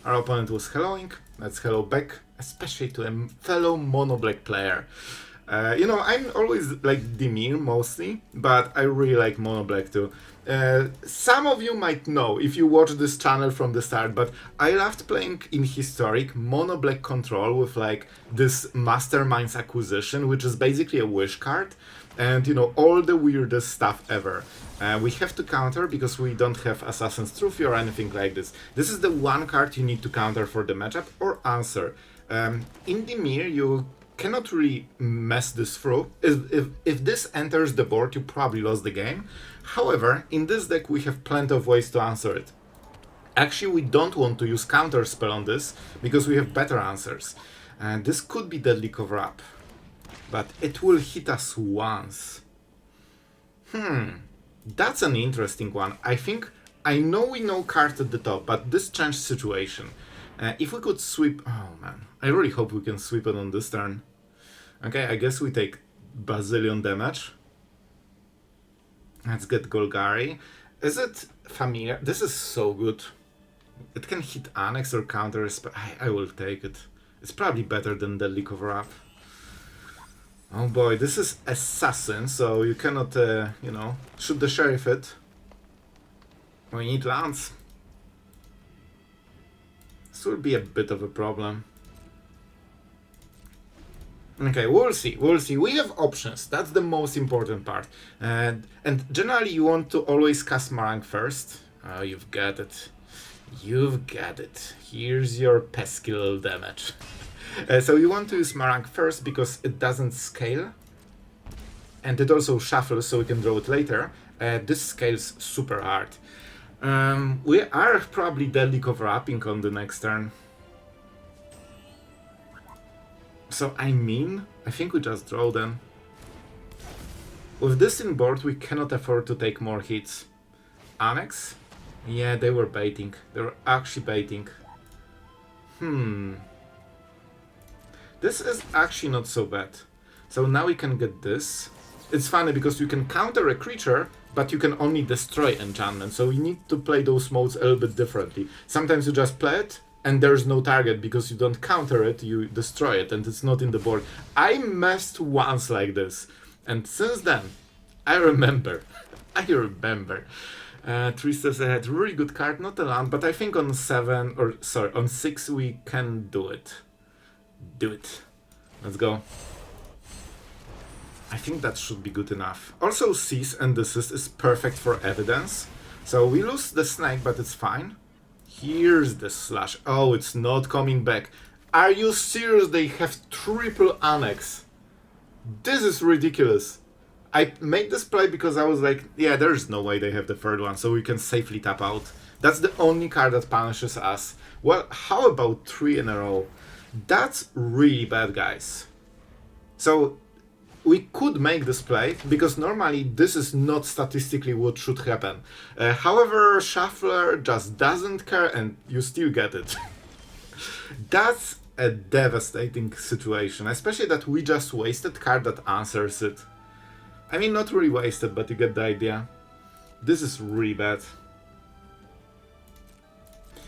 Our opponent was helloing. Let's hello back, especially to a fellow mono-black player. You know, I'm always like Dimir mostly, but I really like mono-black too. Some of you might know if you watch this channel from the start, but I loved playing in Historic mono-black control with like this Mastermind's Acquisition, which is basically a wish card, and you know, all the weirdest stuff ever. We have to counter because we don't have Assassin's Trophy or anything like this. This is the one card you need to counter for the matchup or answer. In Dimir, you cannot really mess this through. If this enters the board, you probably lost the game. However, in this deck we have plenty of ways to answer it. Actually, we don't want to use counter spell on this because we have better answers. And this could be Deadly Cover-Up, but it will hit us once. That's an interesting one. I know we know cards at the top, but this changed situation. If we could sweep... Oh man, I really hope we can sweep it on this turn. Okay, I guess we take bazillion damage. Let's get Golgari. Is it familiar? This is so good. It can hit Annex or counter... I will take it. It's probably better than Deadly Cover-Up. Oh boy, this is Assassin, so you cannot, you know, shoot the Sheriff it. We need lands. This will be a bit of a problem. Okay, we'll see, we'll see. We have options, that's the most important part. And generally you want to always cast Marang first. Oh, you've got it. You've got it. Here's your pesky little damage. So you want to use Marang first because it doesn't scale. And it also shuffles so we can draw it later. This scales super hard. We are probably Deadly Cover-Upping on the next turn. So I think we just draw then. With this in board, we cannot afford to take more hits. Annex? Yeah, they were baiting. They were actually baiting. This is actually not so bad. So now we can get this. It's funny because you can counter a creature, but you can only destroy enchantment. So we need to play those modes a little bit differently. Sometimes you just play it, and there's no target because you don't counter it, you destroy it, and it's not in the board. I messed once like this, and since then, I remember. Three steps ahead, really good card, not a land, but I think on 6 we can do it. Do it. Let's go. I think that should be good enough. Also, Cease and Desist is perfect for evidence. So we lose the snake, but it's fine. Here's the slash. Oh, it's not coming back. Are you serious? They have triple Annex. This is ridiculous. I made this play because I was like, yeah, there's no way they have the third one, so we can safely tap out. That's the only card that punishes us. Well, how about 3 in a row? That's really bad, guys. So we could make this play, because normally this is not statistically what should happen. However, Shuffler just doesn't care and you still get it. That's a devastating situation, especially that we just wasted card that answers it. I mean, not really wasted, but you get the idea. This is really bad.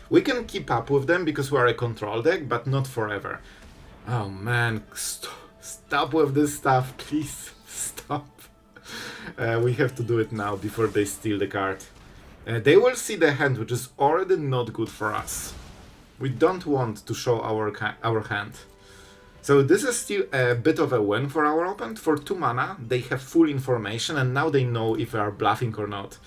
We can keep up with them because we are a control deck, but not forever. Oh man, stop with this stuff, please. Stop. We have to do it now before they steal the card. They will see the hand, which is already not good for us. We don't want to show our hand. So this is still a bit of a win for our opponent. For 2 mana, they have full information and now they know if we are bluffing or not.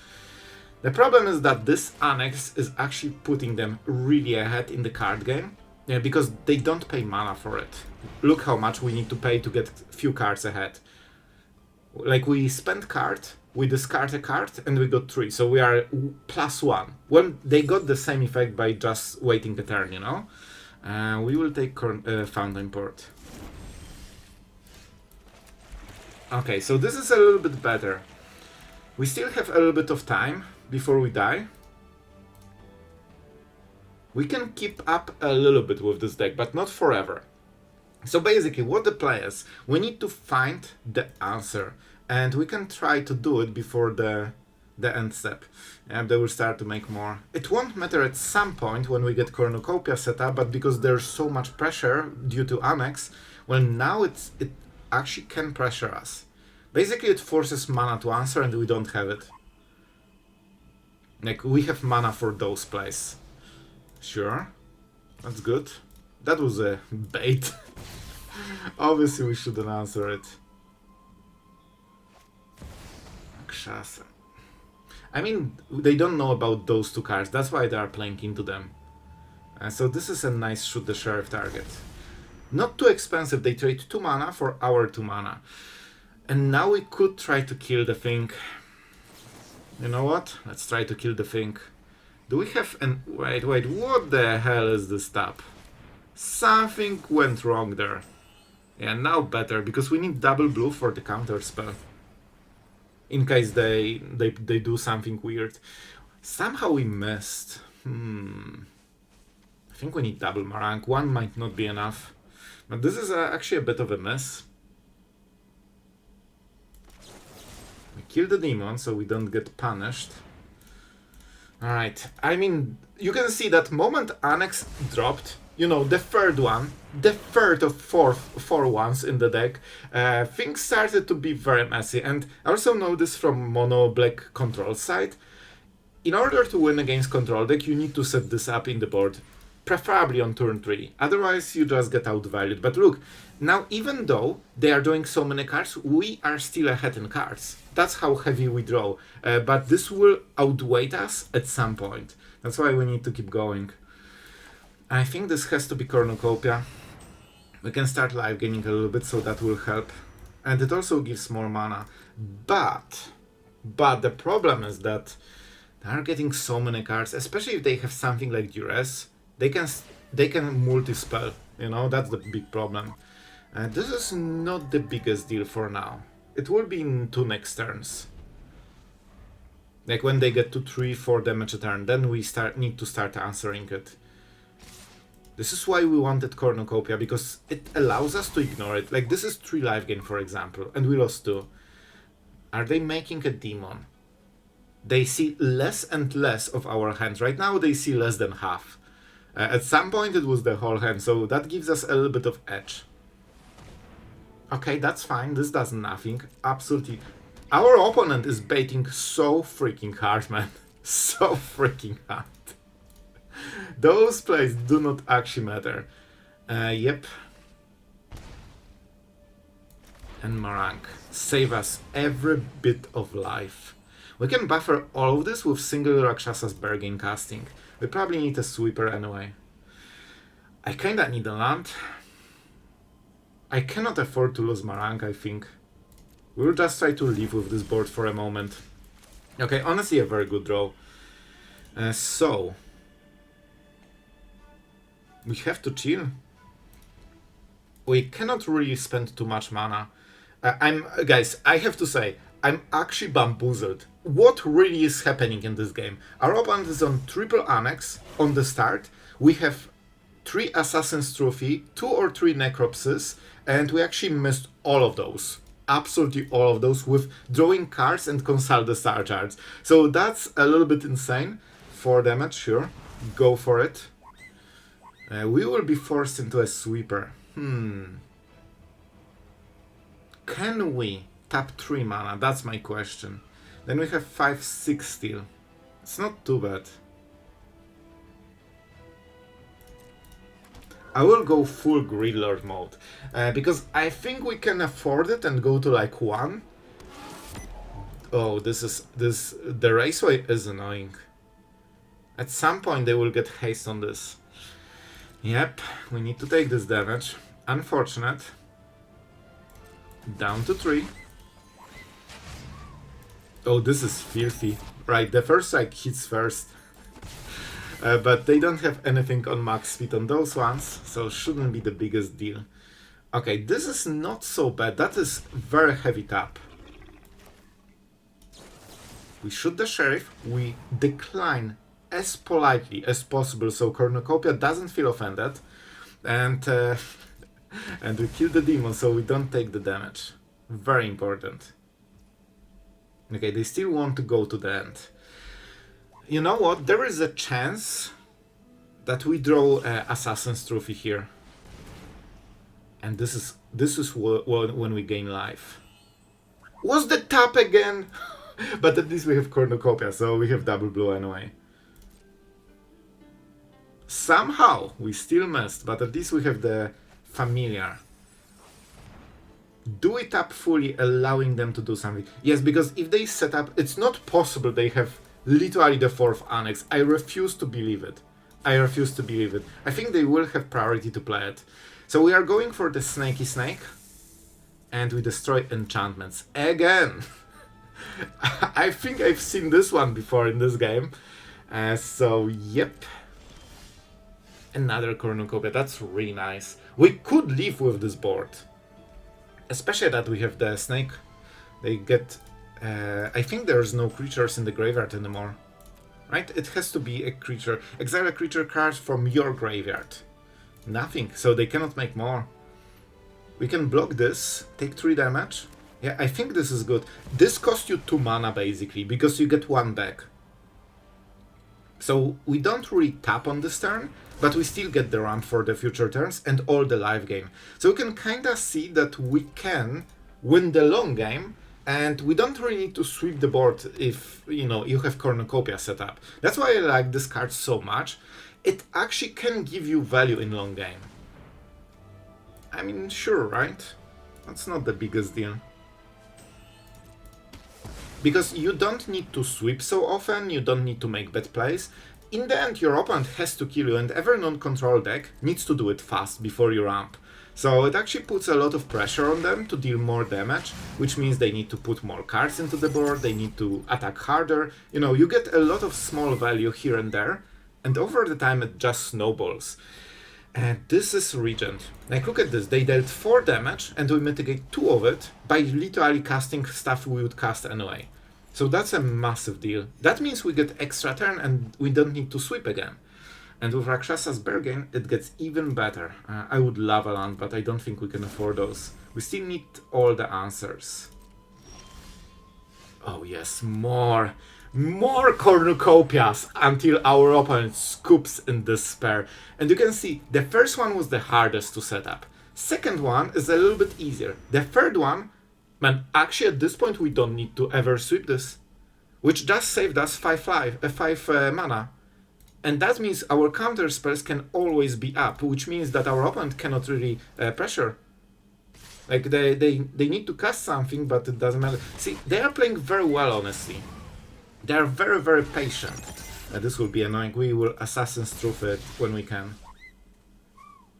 The problem is that this Annex is actually putting them really ahead in the card game. Yeah, because they don't pay mana for it. Look how much we need to pay to get few cards ahead. Like, we spent card, we discard a card, and we got 3, so we are +1. Well, they got the same effect by just waiting a turn, you know? We will take Fountainport. Okay, so this is a little bit better. We still have a little bit of time before we die. We can keep up a little bit with this deck, but not forever. So basically, what the play is, we need to find the answer, and we can try to do it before the the end step. And they will start to make more. It won't matter at some point when we get Cornucopia set up, but because there's so much pressure due to Annex, well, now it actually can pressure us. Basically, it forces mana to answer and we don't have it. Like, we have mana for those plays. Sure. That's good. That was a bait. Obviously, we shouldn't answer it. Rakshasa. I mean, they don't know about those two cards. That's why they are playing into them. So this is a nice shoot the sheriff target. Not too expensive. They trade 2 mana for our 2 mana. And now we could try to kill the thing. You know what? Let's try to kill the thing. Do we have an... Wait, what the hell is this tap? Something went wrong there. Yeah, now better, because we need double blue for the counter spell. In case they do something weird. Somehow we missed. I think we need double Marang. 1 might not be enough. But this is actually a bit of a miss. We kill the demon so we don't get punished. Alright, I mean, you can see that moment Annex dropped, you know, the third one, the third of four ones in the deck, things started to be very messy. And I also know this from mono black control side. In order to win against control deck, you need to set this up in the board, preferably on turn 3, otherwise you just get outvalued. But look, now even though they are doing so many cards, we are still ahead in cards. That's how heavy we draw, but this will outweigh us at some point. That's why we need to keep going. I think this has to be Cornucopia. We can start live gaining a little bit, so that will help. And it also gives more mana. But the problem is that they are getting so many cards, especially if they have something like Duress. They can multi-spell, you know, that's the big problem. This is not the biggest deal for now. It will be in 2 next turns. Like when they get to 3-4 damage a turn, then we need to start answering it. This is why we wanted Cornucopia, because it allows us to ignore it. Like this is 3 life gain, for example, and we lost 2. Are they making a demon? They see less and less of our hands. Right now they see less than half. At some point it was the whole hand, so that gives us a little bit of edge. Okay, that's fine, this does nothing, absolutely. Our opponent is baiting so freaking hard, man. So freaking hard. Those plays do not actually matter. Yep. And Marang. Save us every bit of life. We can buffer all of this with single Rakshasa's bargain casting. We probably need a sweeper anyway. I kinda need a land. I cannot afford to lose Marang, I think. We'll just try to live with this board for a moment. Okay, honestly a very good draw. So... we have to chill. We cannot really spend too much mana. Guys, I have to say, I'm actually bamboozled. What really is happening in this game? Our opponent is on triple Annex on the start. We have 3 Assassin's Trophy, 2 or 3 Necropsies, and we actually missed all of those. Absolutely all of those with drawing cards and consult the star charts. So that's a little bit insane. 4 damage, sure. Go for it. We will be forced into a sweeper. Can we tap 3 mana? That's my question. Then we have 5-6 still. It's not too bad. I will go full Gridlord mode. Because I think we can afford it and go to like 1. Oh, the Raceway is annoying. At some point they will get haste on this. Yep, we need to take this damage. Unfortunate. Down to 3. Oh, this is filthy. Right, the first strike hits first. But they don't have anything on max speed on those ones, so shouldn't be the biggest deal. Okay, this is not so bad. That is very heavy tap. We shoot the sheriff. We decline as politely as possible, so Cornucopia doesn't feel offended, and we kill the demon so we don't take the damage. Very important. Okay, they still want to go to the end. You know what? There is a chance that we draw Assassin's Trophy here. And this is when we gain life. Was the tap again? But at least we have Cornucopia, so we have double blue anyway. Somehow we still missed, but at least we have the familiar. Do we tap fully, allowing them to do something? Yes, because if they set up, it's not possible they have literally the 4th annex. I refuse to believe it. I refuse to believe it. I think they will have priority to play it. So we are going for the snaky snake. And we destroy enchantments. Again! I think I've seen this one before in this game. So, yep. Another Cornucopia. That's really nice. We could live with this board. Especially that we have the snake. They get... I think there's no creatures in the graveyard anymore. Right? It has to be a creature. Exile a creature card from your graveyard. Nothing. So they cannot make more. We can block this. Take 3 damage. Yeah, I think this is good. This costs you 2 mana basically, because you get 1 back. So we don't really tap on this turn, but we still get the ramp for the future turns and all the live game. So we can kinda see that we can win the long game, and we don't really need to sweep the board if, you know, you have Cornucopia set up. That's why I like this card so much. It actually can give you value in long game. I mean, sure, right? That's not the biggest deal. Because you don't need to sweep so often, you don't need to make bad plays. In the end, your opponent has to kill you, and every non-control deck needs to do it fast before you ramp. So it actually puts a lot of pressure on them to deal more damage, which means they need to put more cards into the board, they need to attack harder. You know, you get a lot of small value here and there, and over the time it just snowballs. And this is Regent. Like, look at this, they dealt 4 damage and we mitigate 2 of it by literally casting stuff we would cast anyway. So that's a massive deal. That means we get extra turn and we don't need to sweep again. And with Rakshasa's Bargain, it gets even better. I would love a land, but I don't think we can afford those. We still need all the answers. Oh yes, more Cornucopias until our opponent scoops in despair. And you can see, the first one was the hardest to set up. Second one is a little bit easier. The third one, man, actually at this point we don't need to ever sweep this. Which just saved us 5 mana. And that means our counter spells can always be up, which means that our opponent cannot really pressure. Like, they need to cast something, but it doesn't matter. See, they are playing very well, honestly. They are very, very patient. This will be annoying. We will Assassin's Trophy it when we can.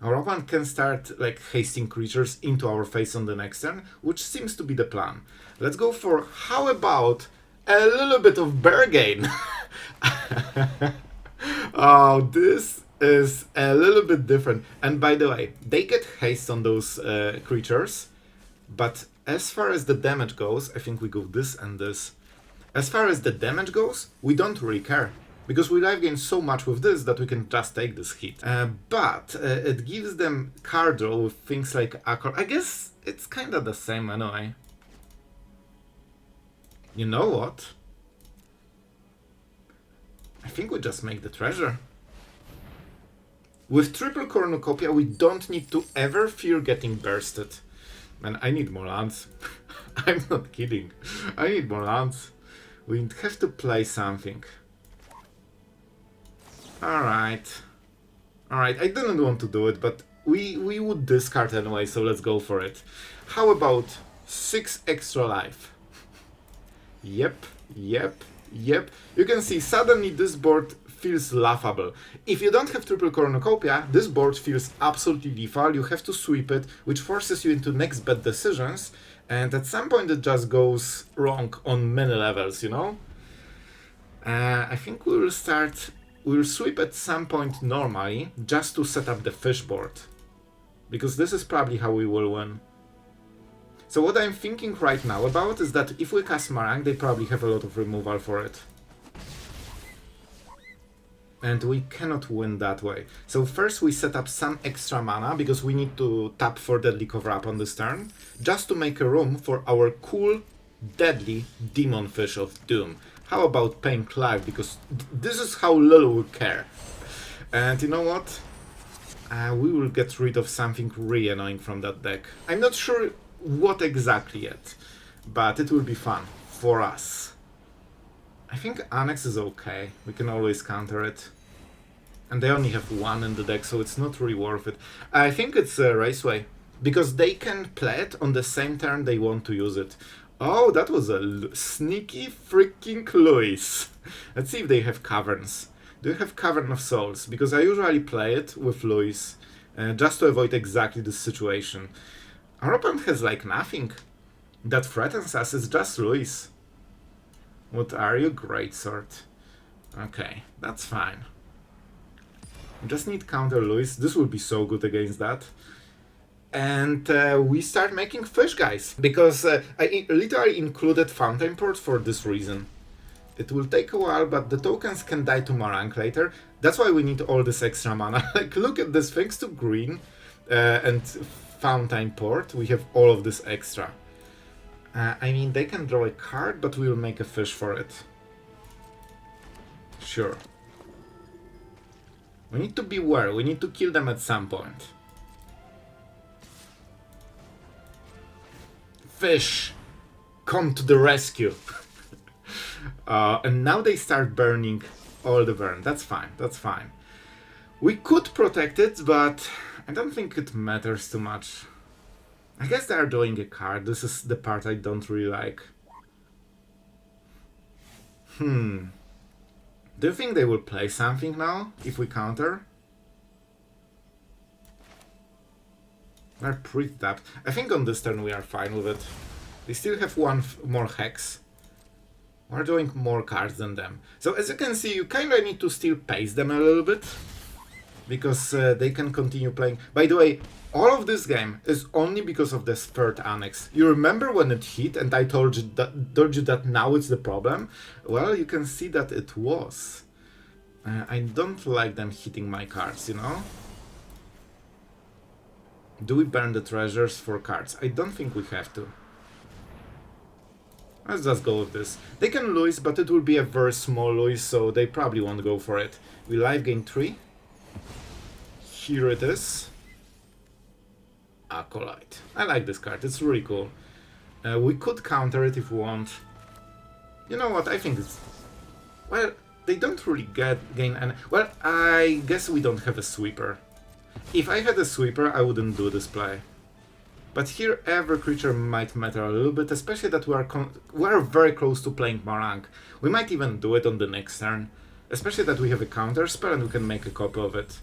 Our opponent can start, like, hasting creatures into our face on the next turn, which seems to be the plan. Let's go for, how about a little bit of Bargain? Oh, this is a little bit different. And by the way, they get haste on those creatures, but as far as the damage goes, I think we go this and this. As far as the damage goes, we don't really care, because we live gain so much with this that we can just take this hit. But it gives them card draw with things like Accord. I guess it's kind of the same anyway. You know what? I think we just make the treasure. With triple Cornucopia, we don't need to ever fear getting bursted. Man, I need more lands. I'm not kidding. I need more lands. We have to play something. Alright. Alright, I didn't want to do it, but we would discard anyway, so let's go for it. How about 6 extra life? Yep. You can see suddenly this board feels laughable. If you don't have triple Cornucopia, this board feels absolutely lethal. You have to sweep it, which forces you into next bad decisions, and at some point it just goes wrong on many levels, you know? I think we'll sweep at some point normally, just to set up the fish board. Because this is probably how we will win. So what I'm thinking right now about is that if we cast Marang, they probably have a lot of removal for it. And we cannot win that way. So first we set up some extra mana, because we need to tap for Deadly Cover-Up on this turn, just to make a room for our cool deadly demon fish of doom. How about paying Clive, because this is how little we care. And you know what? We will get rid of something really annoying from that deck. I'm not sure what exactly yet, but it will be fun for us. I think Annex is okay. We can always counter it. And they only have one in the deck, so it's not really worth it. I think it's Raceway, because they can play it on the same turn they want to use it. Oh, that was a sneaky freaking Louis. Let's see if they have Caverns. Do you have Cavern of Souls? Because I usually play it with Louis, just to avoid exactly this situation. Our opponent has like nothing that threatens us, it's just Louis. What are you? Greatsword. Okay, that's fine. We just need counter Louis. This will be so good against that. And we start making fish, guys. Because I literally included Fountainport for this reason. It will take a while, but the tokens can die to Marang later. That's why we need all this extra mana. Like, look at this. Thanks to green and Fountainport, we have all of this extra. I mean, they can draw a card, but we'll make a fish for it. Sure. We need to beware. We need to kill them at some point. Fish! Come to the rescue! And now they start burning all the burn. That's fine, that's fine. We could protect it, but I don't think it matters too much. I guess they are drawing a card. This is the part I don't really like. Do you think they will play something now, if we counter? They're pretty tapped. I think on this turn we are fine with it. They still have one more Hex. We're doing more cards than them. So as you can see, you kinda need to still pace them a little bit, because they can continue playing. By the way, all of this game is only because of this third Annex. You remember when it hit and I told you that now it's the problem? Well, you can see that it was. I don't like them hitting my cards, you know? Do we burn the treasures for cards? I don't think we have to. Let's just go with this. They can lose, but it will be a very small lose, so they probably won't go for it. We live gain 3. Here it is. Acolyte. I like this card, it's really cool. We could counter it if we want. You know what, I think it's... Well, they don't really gain any... Well, I guess we don't have a sweeper. If I had a sweeper, I wouldn't do this play. But here every creature might matter a little bit, especially that we are very close to playing Marang. We might even do it on the next turn. Especially that we have a counter spell and we can make a copy of it.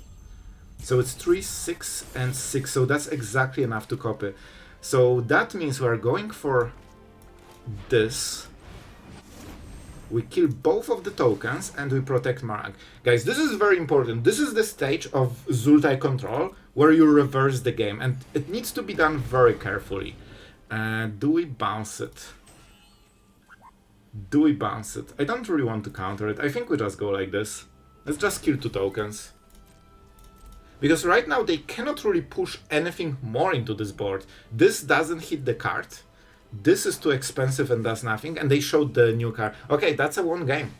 So it's 3, 6, and 6, so that's exactly enough to copy. So that means we are going for this. We kill both of the tokens and we protect Marang. Guys, this is very important. This is the stage of Zultai control where you reverse the game, and it needs to be done very carefully. Do we bounce it? Do we bounce it? I don't really want to counter it. I think we just go like this. Let's just kill 2 tokens. Because right now they cannot really push anything more into this board. This doesn't hit the card. This is too expensive and does nothing, and they showed the new card. Okay, that's a 1 game.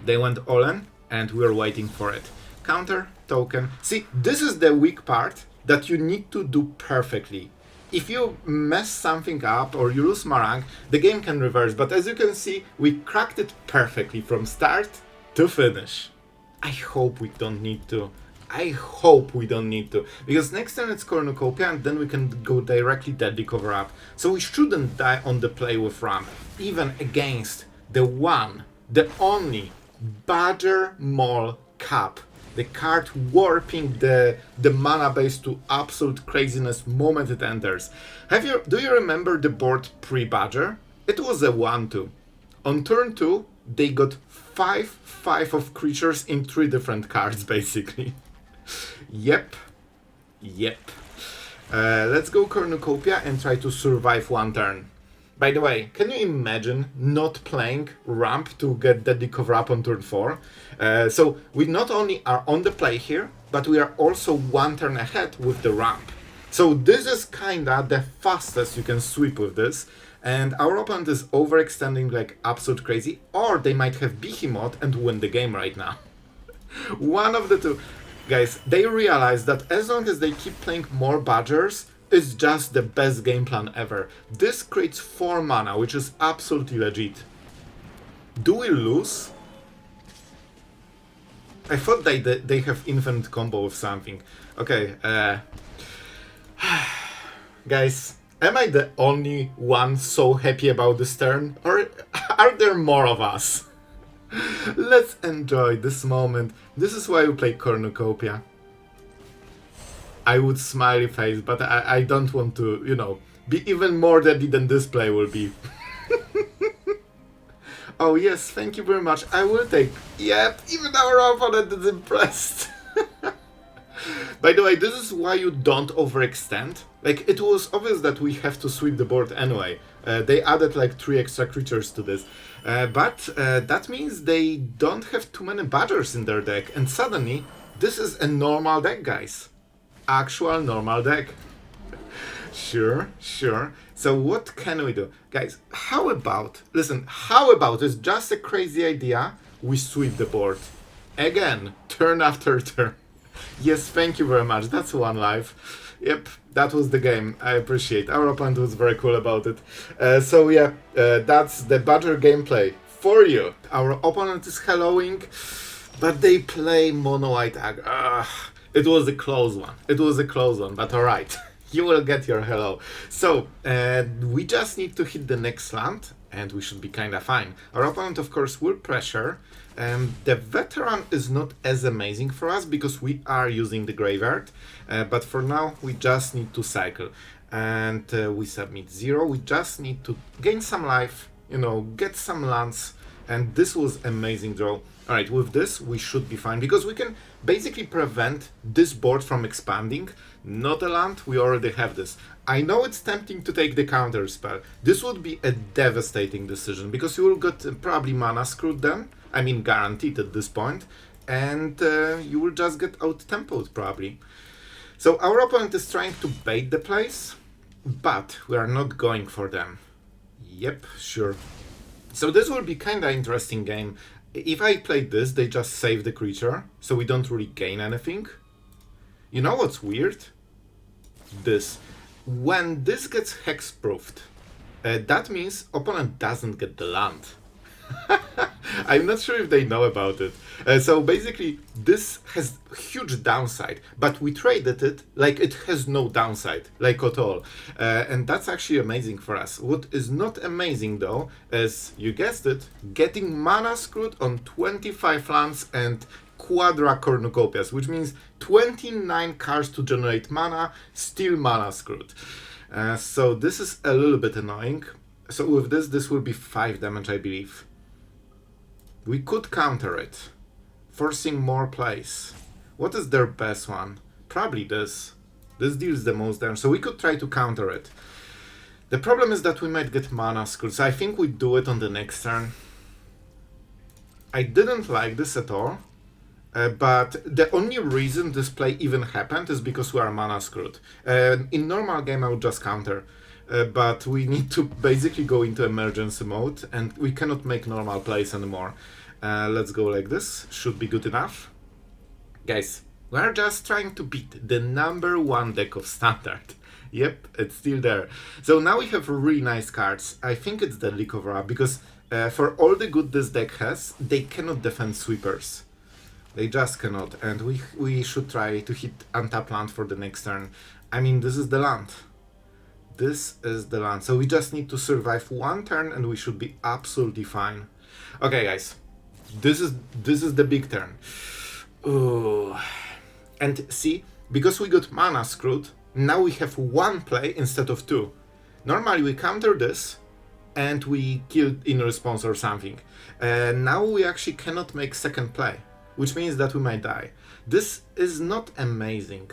They went all in, and we're waiting for it. Counter, token. See, this is the weak part that you need to do perfectly. If you mess something up or you lose Marang, the game can reverse, but as you can see, we cracked it perfectly from start to finish. I hope we don't need to. I hope we don't need to, because next turn it's Cornucopia and then we can go directly Deadly Cover Up. So we shouldn't die on the play with Ram, even against the one, the only Badger Maul Cap. The card warping the mana base to absolute craziness moment it enters. Do you remember the board pre-Badger? It was a 1-2. On turn 2, they got 5/5 of creatures in 3 different cards, basically. Yep. Let's go Cornucopia and try to survive 1 turn. By the way, can you imagine not playing ramp to get Deadly Cover Up on turn 4? So we not only are on the play here, but we are also 1 turn ahead with the ramp. So this is kinda the fastest you can sweep with this. and our opponent is overextending like absolute crazy, or they might have Behemoth and win the game right now. One of the two. Guys, they realize that as long as they keep playing more Badgers, it's just the best game plan ever. This creates 4 mana, which is absolutely legit. Do we lose? I thought they have infinite combo with something. Okay, guys, am I the only one so happy about this turn? Or are there more of us? Let's enjoy this moment. This is why we play Cornucopia. I would smiley face, but I don't want to, you know, be even more deadly than this play will be. Oh yes, thank you very much. I will take... Yep, even our opponent is impressed. By the way, this is why you don't overextend. Like, it was obvious that we have to sweep the board anyway. They added like 3 extra creatures to this. But that means they don't have too many Badgers in their deck. And suddenly, this is a normal deck, guys. Actual normal deck. Sure. So what can we do? Guys, how about... Listen, how about it's just a crazy idea. We sweep the board. Again, turn after turn. Yes, thank you very much. That's 1 life. Yep, that was the game. I appreciate. Our opponent was very cool about it. So yeah, that's the Badger gameplay for you. Our opponent is helloing, but they play mono white aggro. It was a close one. But alright. You will get your hello. So, we just need to hit the next land, and we should be kinda fine. Our opponent, of course, will pressure. The veteran is not as amazing for us because we are using the graveyard, but for now we just need to cycle. And we submit 0, we just need to gain some life, you know, get some lands, and this was amazing draw. Alright, with this we should be fine because we can basically prevent this board from expanding. Not a land, we already have this. I know it's tempting to take the counter spell. This would be a devastating decision because you will get probably mana screwed then. I mean guaranteed at this point. And you will just get out-tempoed probably. So our opponent is trying to bait the plays, but we are not going for them. Yep, sure. So this will be kinda interesting game. If I play this, they just save the creature, so we don't really gain anything. You know what's weird? This. When this gets hex-proofed, that means opponent doesn't get the land. I'm not sure if they know about it. So basically, this has huge downside, but we traded it like it has no downside, like at all. And that's actually amazing for us. What is not amazing though, is, you guessed it, getting mana screwed on 25 lands and Quadra Cornucopias, which means 29 cards to generate mana, still mana screwed. So this is a little bit annoying. So with this will be 5 damage, I believe. We could counter it, forcing more plays. What is their best one? Probably this. This deals the most damage, so we could try to counter it. The problem is that we might get mana screwed, so I think we do it on the next turn. I didn't like this at all, but the only reason this play even happened is because we are mana screwed. In normal game I would just counter. But we need to basically go into emergency mode and we cannot make normal plays anymore. Let's go like this, should be good enough. Guys, we are just trying to beat the #1 deck of Standard. Yep, it's still there. So now we have really nice cards. I think it's the Leak of Ra, because for all the good this deck has, they cannot defend sweepers. They just cannot, and we should try to hit untap land for the next turn. I mean, this is the land. This is the land. So we just need to survive 1 turn and we should be absolutely fine. Okay, guys. This is the big turn. Ooh. And see, because we got mana screwed, now we have 1 play instead of 2. Normally we counter this and we kill in response or something. Now we actually cannot make second play, which means that we might die. This is not amazing.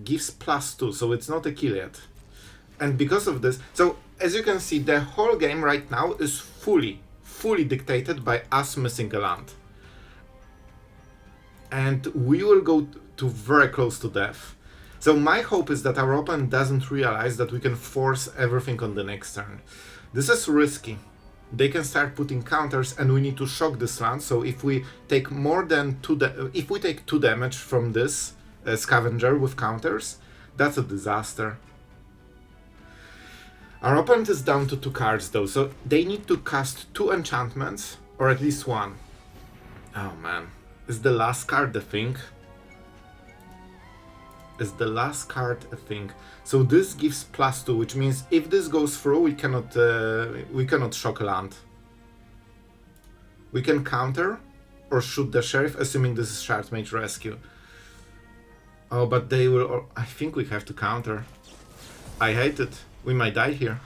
Gives +2, so it's not a kill yet. And because of this, so as you can see, the whole game right now is fully dictated by us missing a land. And we will go to very close to death. So my hope is that our opponent doesn't realize that we can force everything on the next turn. This is risky. They can start putting counters, and we need to shock this land. So if we take more than if we take 2 damage from this scavenger with counters, that's a disaster. Our opponent is down to 2 cards though, so they need to cast 2 enchantments, or at least 1. Oh man, is the last card the thing? Is the last card a thing? So this gives +2, which means if this goes through, we cannot shock land. We can counter or shoot the sheriff, assuming this is Shard Mage Rescue. Oh, but they will. I think we have to counter. I hate it. We might die here.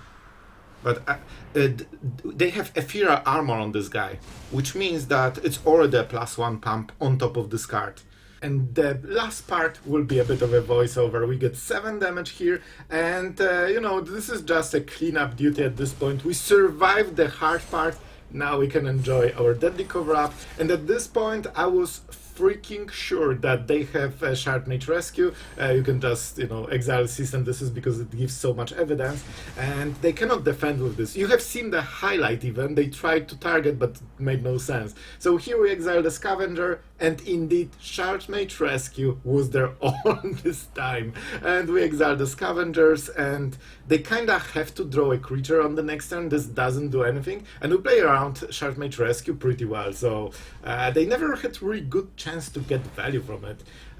But they have Ethereal Armor on this guy, which means that it's already a +1 pump on top of this card. And the last part will be a bit of a voiceover. We get 7 damage here, and you know, this is just a cleanup duty at this point. We survived the hard part, now we can enjoy our deadly cover-up, and at this point I was freaking sure that they have a Shard Mage Rescue. You can just, you know, exile Cease and Desist because it gives so much evidence, and they cannot defend with this. You have seen the highlight even, they tried to target but it made no sense. So here we exile the Scavenger, and indeed Shard Mage Rescue was there all this time. And we exile the Scavengers, and they kinda have to draw a creature on the next turn. This doesn't do anything, and we play around Shard Mage Rescue pretty well, so they never had really good chance to get value from it.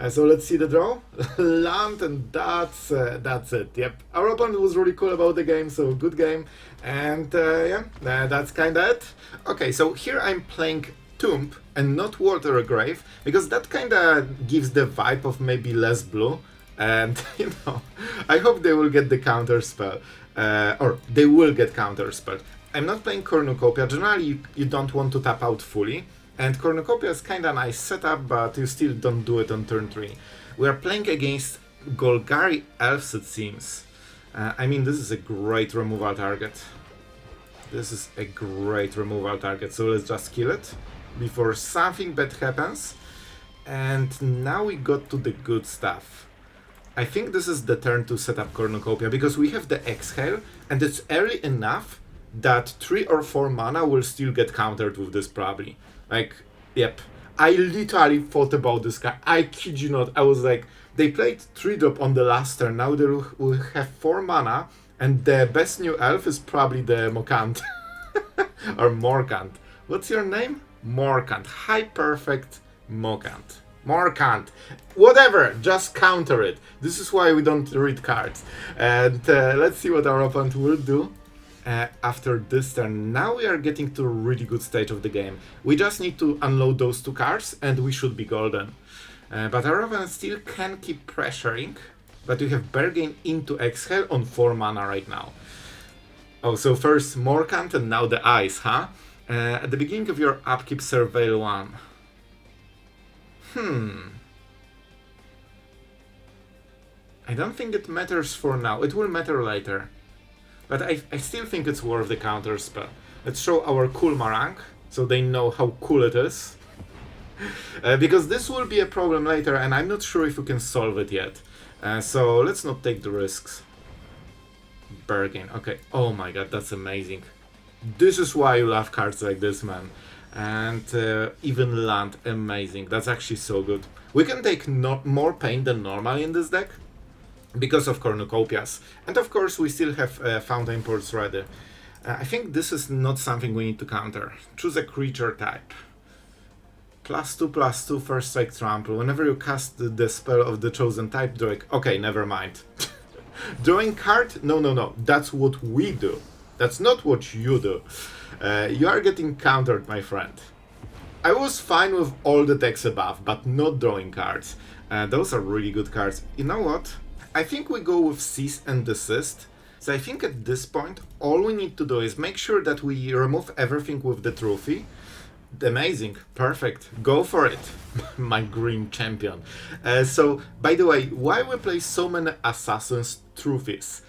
So let's see the draw. Land, and that's it. Yep, our opponent was really cool about the game, so good game. And yeah, that's kinda it. Okay, so here I'm playing Tomb and not Watery Grave, because that kinda gives the vibe of maybe less blue. And you know, I hope they will get the counter spell, or they will get counter spell. I'm not playing Cornucopia. Generally, you don't want to tap out fully, and Cornucopia is kinda nice setup, but you still don't do it on turn 3. We are playing against Golgari Elves, it seems. I mean, this is a great removal target. This is a great removal target, so let's just kill it before something bad happens. And now we got to the good stuff. I think this is the turn to set up Cornucopia, because we have the Exhale, and it's early enough that 3 or 4 mana will still get countered with this probably. Like, yep. I literally thought about this guy. I kid you not. I was like, they played 3-drop on the last turn, now they will have 4 mana, and the best new elf is probably the Mokant. Or Morkant. What's your name? Morkant. High perfect Mokant. Morkant. Whatever, just counter it. This is why we don't read cards. And let's see what our opponent will do after this turn. Now we are getting to a really good stage of the game. We just need to unload those 2 cards and we should be golden. But our opponent still can keep pressuring. But we have Bargain into Exhale on 4 mana right now. Oh, so first Morkant and now the Ice, huh? At the beginning of your upkeep, Surveil 1. I don't think it matters for now. It will matter later. But I still think it's worth the counter spell. Let's show our cool Marang, so they know how cool it is. Because this will be a problem later, and I'm not sure if we can solve it yet. So let's not take the risks. Bargain. Okay. Oh my god, that's amazing. This is why you love cards like this, man. And even land, amazing. That's actually so good. We can take more pain than normal in this deck because of Cornucopias. And of course we still have Fountainports ready. I think this is not something we need to counter. Choose a creature type. +2/+2 first strike trample. Whenever you cast the spell of the chosen type, draw. Okay, never mind. Drawing card? No. That's what we do. That's not what you do. You are getting countered, my friend. I was fine with all the decks above, but not drawing cards. Those are really good cards. You know what? I think we go with Cease and Desist. So I think at this point, all we need to do is make sure that we remove everything with the trophy. Amazing, perfect, go for it, my green champion. So, by the way, why we play so many Assassin's trophies?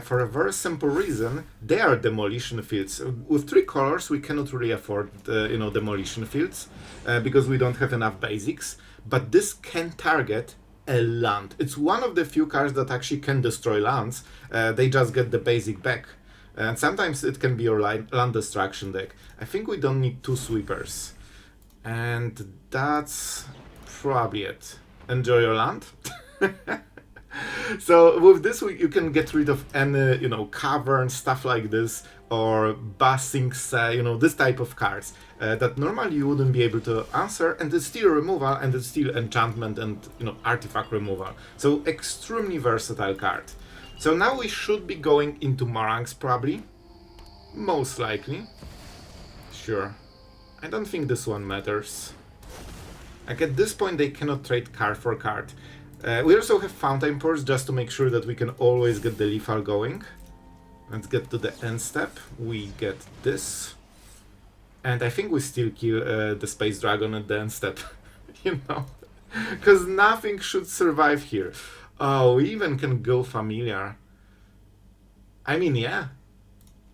For a very simple reason, they are demolition fields. With 3 colors, we cannot really afford, demolition fields because we don't have enough basics. But this can target a land. It's one of the few cards that actually can destroy lands. They just get the basic back. And sometimes it can be your land destruction deck. I think we don't need 2 sweepers. And that's probably it. Enjoy your land. So with this you can get rid of any, cavern, stuff like this, or Basing, this type of cards that normally you wouldn't be able to answer, and it's still removal, and it's still enchantment and, artifact removal. So extremely versatile card. So now we should be going into Marangs probably. Most likely. Sure. I don't think this one matters. Like at this point they cannot trade card for card. We also have Fountainports just to make sure that we can always get the lethal going. Let's get to the end step. We get this. And I think we still kill the Space Dragon at the end step. Because nothing should survive here. Oh, we even can go familiar. I mean, yeah.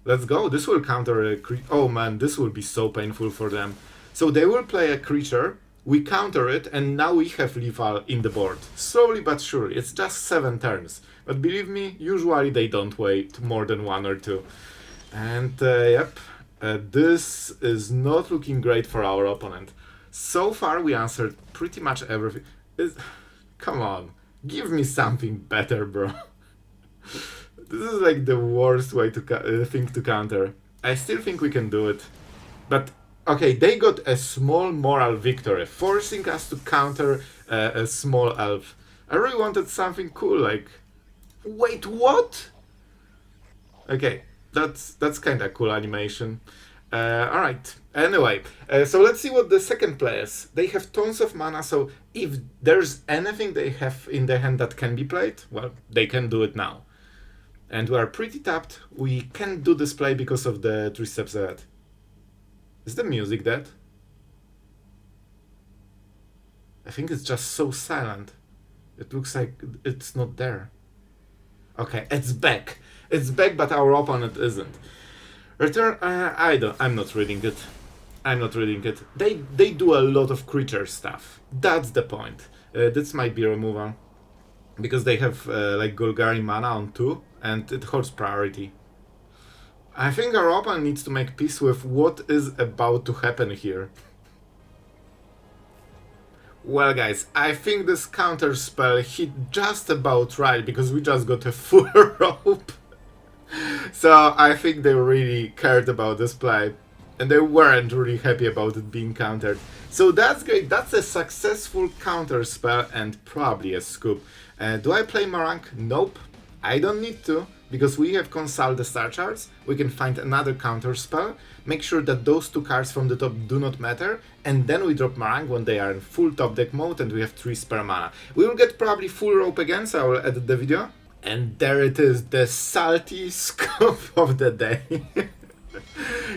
Let's go. This will counter a creature. Oh man, this will be so painful for them. So they will play a creature. We counter it, and now we have lethal in the board. Slowly but surely. It's just 7 turns. But believe me, usually they don't wait more than 1 or 2. And yep, this is not looking great for our opponent. So far we answered pretty much everything. Come on, give me something better, bro. This is like the worst way to thing to counter. I still think we can do it. But okay, they got a small moral victory, forcing us to counter a small elf. I really wanted something cool, like... Wait, what? Okay, that's kind of cool animation. Alright, anyway, so let's see what the second plays. They have tons of mana, so if there's anything they have in their hand that can be played, well, they can do it now. And we are pretty tapped. We can't do this play because of the 3 steps ahead. Is the music dead? I think it's just so silent. It looks like it's not there. Okay, it's back. It's back, but our opponent isn't. Return. I'm not reading it. I'm not reading it. They do a lot of creature stuff. That's the point. This might be removal because they have like Golgari mana on 2, and it holds priority. I think our opponent needs to make peace with what is about to happen here. Well guys, I think this counter spell hit just about right because we just got a full rope. So I think they really cared about this play and they weren't really happy about it being countered. So that's great, that's a successful counter spell and probably a scoop. Do I play Marang? Nope, I don't need to. Because we have consult the star charts, we can find another counter spell, make sure that those 2 cards from the top do not matter, and then we drop Marang when they are in full top deck mode and we have 3 spare mana. We will get probably full rope again, so I will edit the video. And there it is, the salty scoop of the day.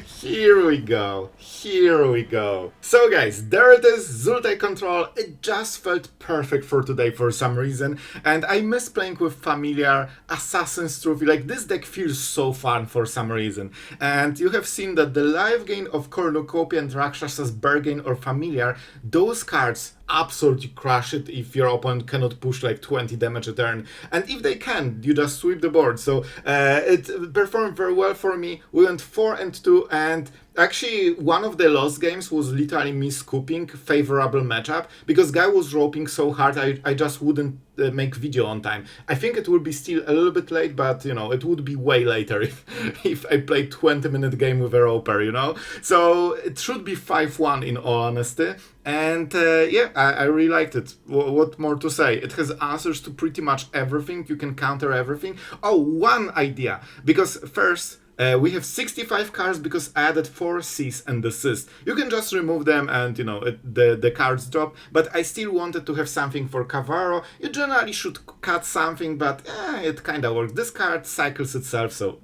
Here we go, here we go. So guys, there it is, Zultai Control. It just felt perfect for today for some reason, and I miss playing with Familiar, Assassin's Trophy. Like, this deck feels so fun for some reason. And you have seen that the life gain of Cornucopia and Rakshasa's Bargain or Familiar, those cards absolutely crush it if your opponent cannot push like 20 damage a turn. And if they can, you just sweep the board. So it performed very well for me. We went 4 and 2, and actually one of the lost games was literally me scooping favorable matchup because guy was roping so hard I just wouldn't make video on time. I think it will be still a little bit late, but it would be way later if I played 20-minute game with a roper, So it should be 5-1 in all honesty. And yeah, I really liked it. What more to say? It has answers to pretty much everything. You can counter everything. Oh, one idea. Because first, we have 65 cards because I added 4 Cease and Desist. You can just remove them and, the cards drop. But I still wanted to have something for Cavaro. You generally should cut something, but it kind of works. This card cycles itself, so,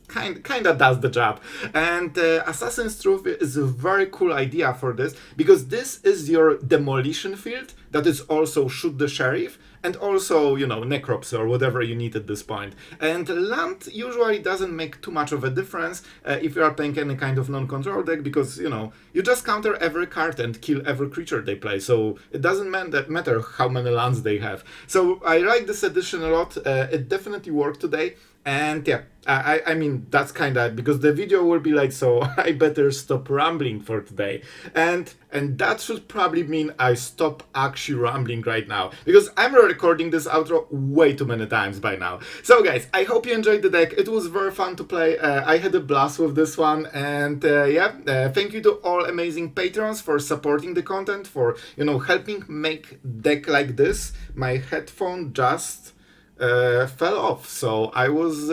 kind of does the job. And Assassin's Trophy is a very cool idea for this, because this is your demolition field that is also Shoot the Sheriff, and also, you know, Necropsy or whatever you need at this point. And land usually doesn't make too much of a difference if you are playing any kind of non-control deck, because, you know, you just counter every card and kill every creature they play, so it doesn't matter how many lands they have. So I like this edition a lot. It definitely worked today. And yeah, I mean, that's kind of because the video will be like, so I better stop rambling for today. And that should probably mean I stop actually rambling right now, because I'm recording this outro way too many times by now. So guys, I hope you enjoyed the deck. It was very fun to play. I had a blast with this one. And thank you to all amazing patrons for supporting the content, for, you know, helping make deck like this. My headphone just fell off, so I was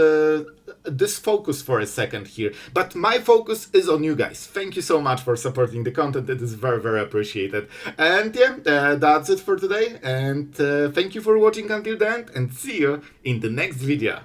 disfocused for a second here, but my focus is on you guys. Thank you so much for supporting the content. It is very, very appreciated. And yeah, that's it for today, and thank you for watching until the end, and see you in the next video.